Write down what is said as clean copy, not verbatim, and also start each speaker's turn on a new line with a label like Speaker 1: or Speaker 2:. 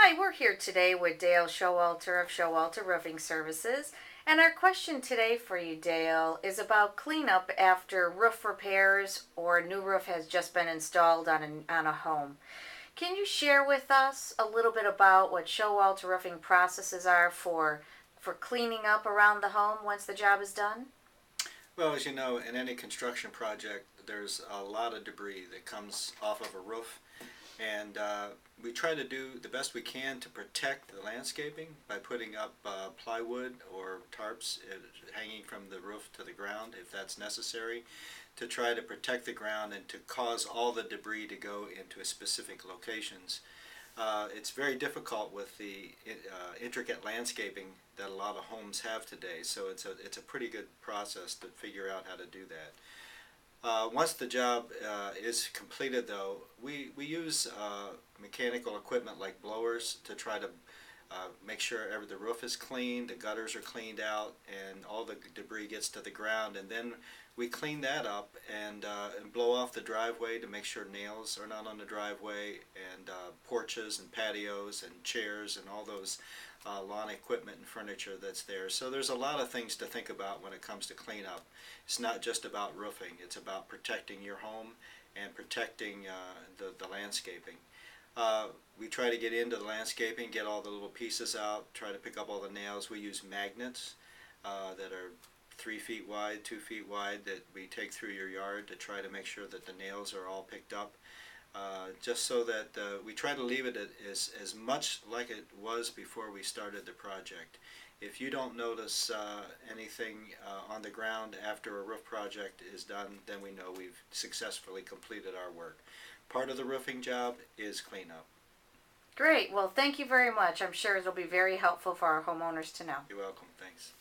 Speaker 1: Hi, we're here today with Dale Showalter of Showalter Roofing Services. And our question today for you, Dale, is about cleanup after roof repairs or a new roof has just been installed on a home. Can you share with us a little bit about what Showalter Roofing processes are for cleaning up around the home once the job is done?
Speaker 2: Well, as you know, in any construction project, there's a lot of debris that comes off of a roof, and we try to do the best we can to protect the landscaping by putting up plywood or tarps hanging from the roof to the ground if that's necessary, to try to protect the ground and to cause all the debris to go into specific locations. It's very difficult with the intricate landscaping that a lot of homes have today, so it's a pretty good process to figure out how to do that. Once the job is completed, though, we use mechanical equipment like blowers to try to make sure the roof is clean, the gutters are cleaned out, and all the debris gets to the ground. And then we clean that up and blow off the driveway to make sure nails are not on the driveway, and porches and patios and chairs and all those lawn equipment and furniture that's there. So there's a lot of things to think about when it comes to cleanup. It's not just about roofing, it's about protecting your home and protecting the landscaping. We try to get into the landscaping, get all the little pieces out, try to pick up all the nails. We use magnets that are 3 feet wide, 2 feet wide, that we take through your yard to try to make sure that the nails are all picked up. Just so that we try to leave it as much like it was before we started the project. If you don't notice anything on the ground after a roof project is done, then we know we've successfully completed our work. Part of the roofing job is cleanup.
Speaker 1: Great. Well, thank you very much. I'm sure it'll be very helpful for our homeowners to know.
Speaker 2: You're welcome. Thanks.